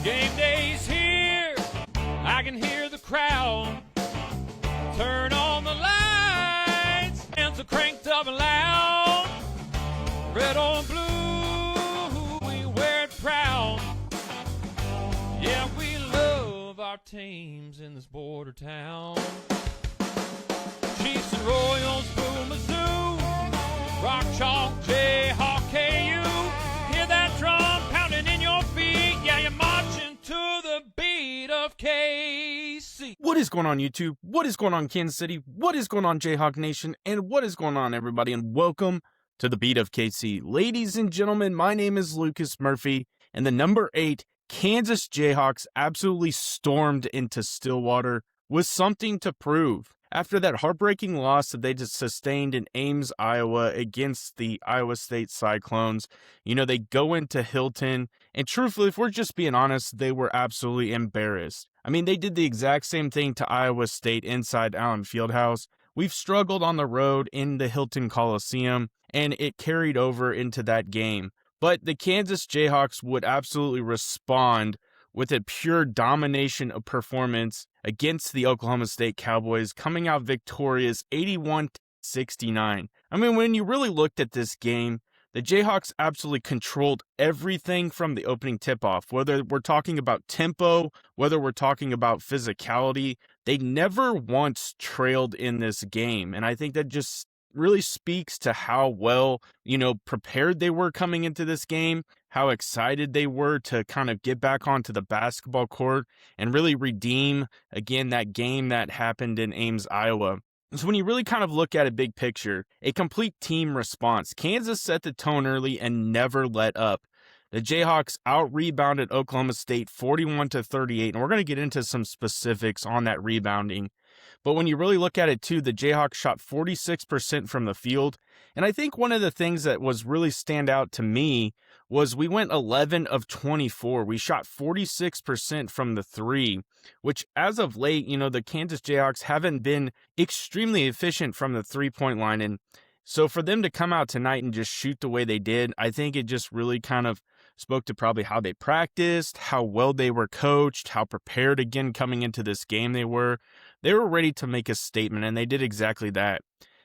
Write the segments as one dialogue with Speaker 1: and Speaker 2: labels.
Speaker 1: Game day's here, I can hear the crowd. Turn on the lights, hands are cranked up and loud. Red or blue, we wear it proud. Yeah, we love our teams in this border town. Chiefs and Royals, Boo Mizzou, Rock Chalk, Jayhawk, KU. Hear that drum pounding in your feet. Yeah, you're marching to the beat of KC.
Speaker 2: What is going on, YouTube? What is going on, Kansas City? What is going on, Jayhawk Nation? And what is going on, everybody? And welcome to the beat of KC. Ladies and gentlemen, my name is Lucas Murphy, and the number 8 Kansas Jayhawks absolutely stormed into Stillwater with something to prove. After that heartbreaking loss that they just sustained in Ames, Iowa against the Iowa State Cyclones, they go into Hilton, and truthfully, if we're just being honest, they were absolutely embarrassed. I mean, they did the exact same thing to Iowa State inside Allen Fieldhouse. We've struggled on the road in the Hilton Coliseum, and it carried over into that game. But the Kansas Jayhawks would absolutely respond with a pure domination of performance against the Oklahoma State Cowboys, coming out victorious 81-69. I mean, when you really looked at this game, the Jayhawks absolutely controlled everything from the opening tip-off. Whether we're talking about tempo, whether we're talking about physicality, they never once trailed in this game. And I think that just really speaks to how well, prepared they were coming into this game, how excited they were to kind of get back onto the basketball court and really redeem, again, that game that happened in Ames, Iowa. So when you really kind of look at a big picture, a complete team response, Kansas set the tone early and never let up. The Jayhawks out-rebounded Oklahoma State 41-38, and we're going to get into some specifics on that rebounding. But when you really look at it too, the Jayhawks shot 46% from the field. And I think one of the things that was really stand out to me was we went 11 of 24. We shot 46% from the three, which as of late, the Kansas Jayhawks haven't been extremely efficient from the three-point line. And so for them to come out tonight and just shoot the way they did, I think it just really kind of spoke to probably how they practiced, how well they were coached, how prepared again coming into this game they were. They were ready to make a statement, and they did exactly that.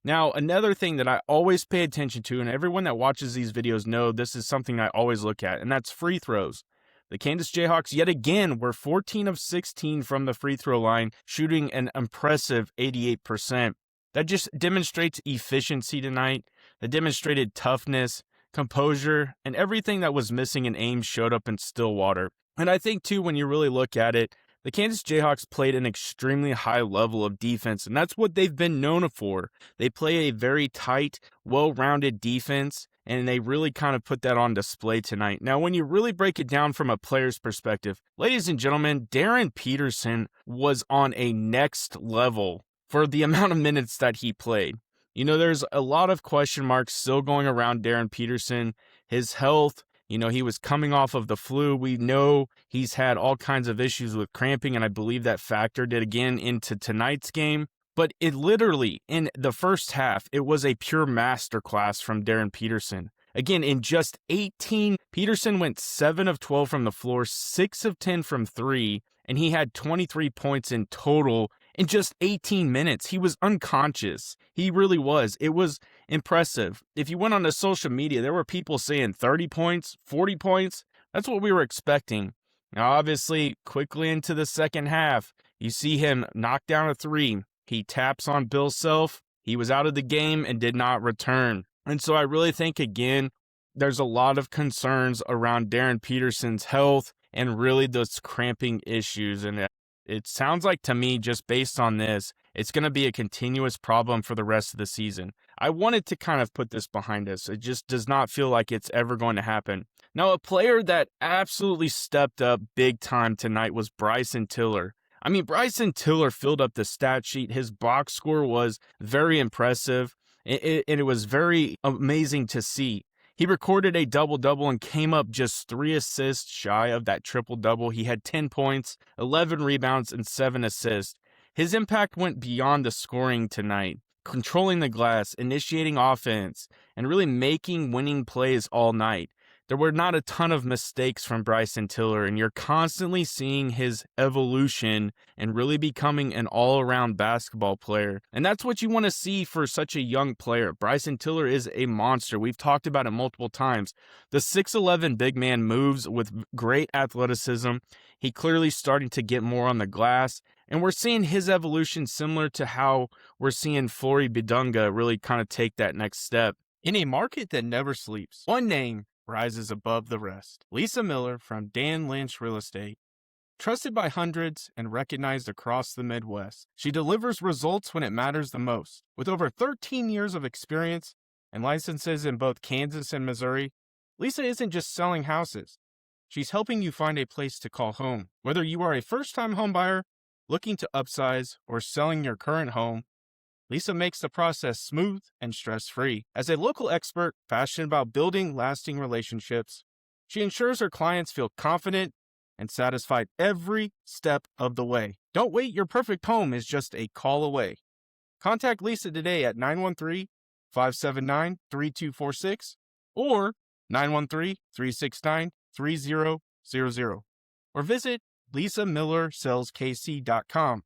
Speaker 2: Now, another thing that I always pay attention to, and everyone that watches these videos know this is something I always look at, and that's free throws. The Kansas Jayhawks, yet again, were 14 of 16 from the free throw line, shooting an impressive 88%. That just demonstrates efficiency tonight. That demonstrated toughness, composure, and everything that was missing in Ames showed up in Stillwater. And I think, too, when you really look at it, the Kansas Jayhawks played an extremely high level of defense, and that's what they've been known for. They play a very tight, well-rounded defense, and they really kind of put that on display tonight. Now, when you really break it down from a player's perspective, ladies and gentlemen, Darren Peterson was on a next level for the amount of minutes that he played. There's a lot of question marks still going around Darren Peterson, his health. He was coming off of the flu. We know he's had all kinds of issues with cramping, and I believe that factored it again into tonight's game. But it literally, in the first half, it was a pure masterclass from Darren Peterson. Again, in just 18, Peterson went 7 of 12 from the floor, 6 of 10 from 3, and he had 23 points in total in just 18 minutes. He was unconscious. He really was. It was impressive. If you went on to social media, there were people saying 30 points, 40 points. That's what we were expecting. Now, obviously, quickly into the second half, you see him knock down a 3. He taps on Bill Self. He was out of the game and did not return. And so I really think, again, there's a lot of concerns around Darren Peterson's health and really those cramping issues. And it sounds like to me, just based on this, it's going to be a continuous problem for the rest of the season. I wanted to kind of put this behind us. It just does not feel like it's ever going to happen. Now, a player that absolutely stepped up big time tonight was Bryson Tiller. I mean, Bryson Tiller filled up the stat sheet. His box score was very impressive, and it was very amazing to see. He recorded a double-double and came up just 3 assists shy of that triple-double. He had 10 points, 11 rebounds, and 7 assists. His impact went beyond the scoring tonight, controlling the glass, initiating offense, and really making winning plays all night. there were not a ton of mistakes from Bryson Tiller, and you're constantly seeing his evolution and really becoming an all-around basketball player. And that's what you want to see for such a young player. Bryson Tiller is a monster. We've talked about it multiple times. The 6'11" big man moves with great athleticism. He clearly starting to get more on the glass, and we're seeing his evolution similar to how we're seeing Flory Bidunga really kind of take that next step. In a market that never sleeps, one name rises above the rest. Lisa Miller from Dan Lynch Real Estate. Trusted by hundreds and recognized across the Midwest, she delivers results when it matters the most. With over 13 years of experience and licenses in both Kansas and Missouri, Lisa isn't just selling houses. She's helping you find a place to call home. Whether you are a first-time home buyer, looking to upsize, or selling your current home, Lisa makes the process smooth and stress-free. As a local expert passionate about building lasting relationships, she ensures her clients feel confident and satisfied every step of the way. Don't wait, your perfect home is just a call away. Contact Lisa today at 913-579-3246 or 913-369-3000 or visit lisamillersaleskc.com.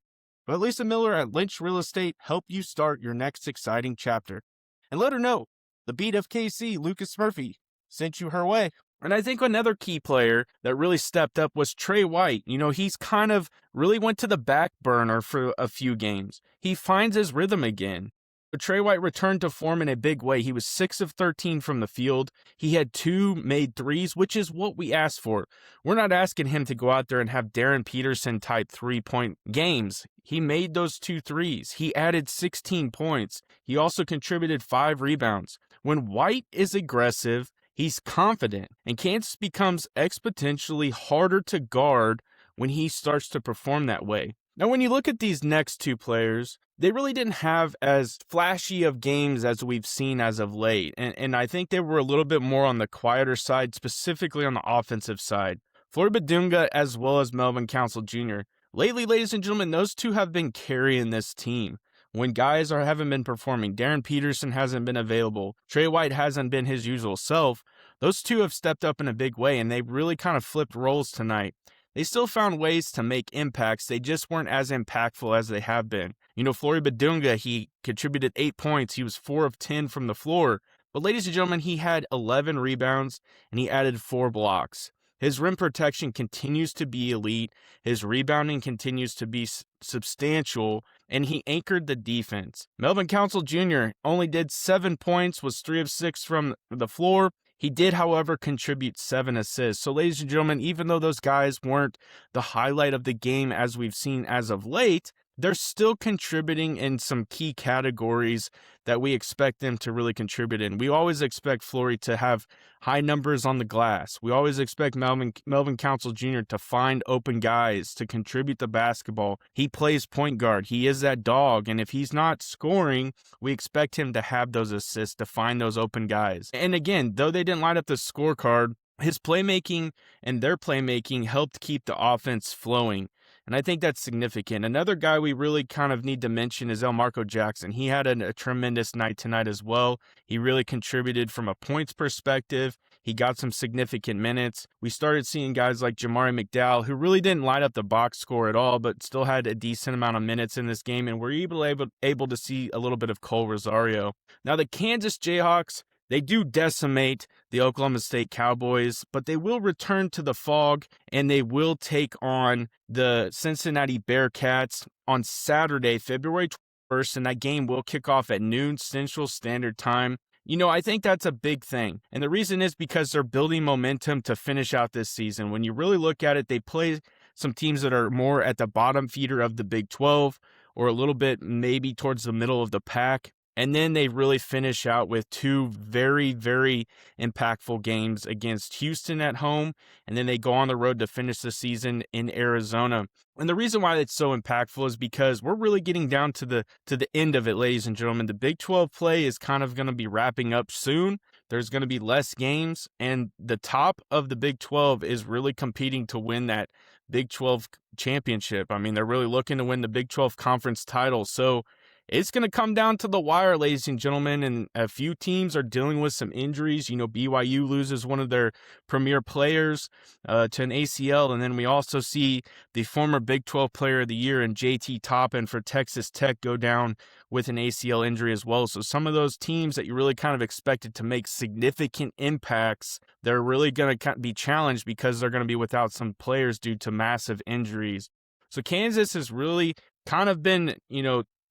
Speaker 2: Let Lisa Miller at Lynch Real Estate help you start your next exciting chapter. And let her know the beat of KC, Lucas Murphy, sent you her way. And I think another key player that really stepped up was Trey White. You know, he's kind of really went to the back burner for a few games. He finds his rhythm again. But Trey White returned to form in a big way. He was 6 of 13 from the field. He had 2 made threes, which is what we asked for. We're not asking him to go out there and have Darren Peterson type 3-point games. He made those 2 threes. He added 16 points. He also contributed 5 rebounds. When White is aggressive, he's confident, and Kansas becomes exponentially harder to guard when he starts to perform that way. Now, when you look at these next 2 players, they really didn't have as flashy of games as we've seen as of late. And I think they were a little bit more on the quieter side, specifically on the offensive side. Flory Bidunga as well as Melvin Council Jr. Lately, ladies and gentlemen, those 2 have been carrying this team. When guys haven't been performing, Darren Peterson hasn't been available, Trey White hasn't been his usual self, those 2 have stepped up in a big way, and they really kind of flipped roles tonight. They still found ways to make impacts. They just weren't as impactful as they have been. You know, Flory Bidunga, he contributed 8 points. He was 4 of 10 from the floor. But ladies and gentlemen, he had 11 rebounds and he added 4 blocks. His rim protection continues to be elite. His rebounding continues to be substantial, and he anchored the defense. Melvin Council Jr. only did 7 points, was 3 of 6 from the floor. He did, however, contribute 7 assists. So, ladies and gentlemen, even though those guys weren't the highlight of the game as we've seen as of late, they're still contributing in some key categories that we expect them to really contribute in. We always expect Flory to have high numbers on the glass. We always expect Melvin Council Jr. to find open guys, to contribute the basketball. He plays point guard. He is that dog. And if he's not scoring, we expect him to have those assists, to find those open guys. And again, though they didn't light up the scorecard, his playmaking and their playmaking helped keep the offense flowing. And I think that's significant. Another guy we really kind of need to mention is Elmarco Jackson. He had a tremendous night tonight as well. He really contributed from a points perspective. He got some significant minutes. We started seeing guys like Jamari McDowell, who really didn't light up the box score at all, but still had a decent amount of minutes in this game. And we're able to see a little bit of Cole Rosario. Now, the Kansas Jayhawks, they do decimate the Oklahoma State Cowboys, but they will return to the Fog, and they will take on the Cincinnati Bearcats on Saturday, February 21st, and that game will kick off at noon Central Standard Time. You know, I think that's a big thing, and the reason is because they're building momentum to finish out this season. When you really look at it, they play some teams that are more at the bottom feeder of the Big 12 or a little bit maybe towards the middle of the pack. And then they really finish out with 2 very, very impactful games against Houston at home, and then they go on the road to finish the season in Arizona. And the reason why it's so impactful is because we're really getting down to the end of it, ladies and gentlemen. The Big 12 play is kind of going to be wrapping up soon. There's going to be less games, and the top of the Big 12 is really competing to win that Big 12 championship. I mean, they're really looking to win the Big 12 conference title. So it's going to come down to the wire, ladies and gentlemen, and a few teams are dealing with some injuries. You know, BYU loses one of their premier players to an ACL, and then we also see the former Big 12 Player of the Year and JT Toppin for Texas Tech go down with an ACL injury as well. So some of those teams that you really kind of expected to make significant impacts, they're really going to be challenged because they're going to be without some players due to massive injuries. So Kansas has really kind of been,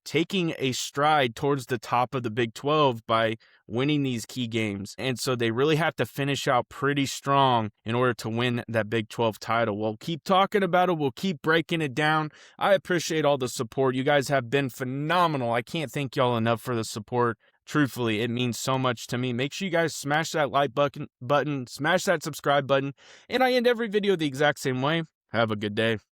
Speaker 2: taking a stride towards the top of the Big 12 by winning these key games. And so they really have to finish out pretty strong in order to win that Big 12 title. We'll keep talking about it. We'll keep breaking it down. I appreciate all the support. You guys have been phenomenal. I can't thank y'all enough for the support. Truthfully, it means so much to me. Make sure you guys smash that like button, smash that subscribe button, and I end every video the exact same way. Have a good day.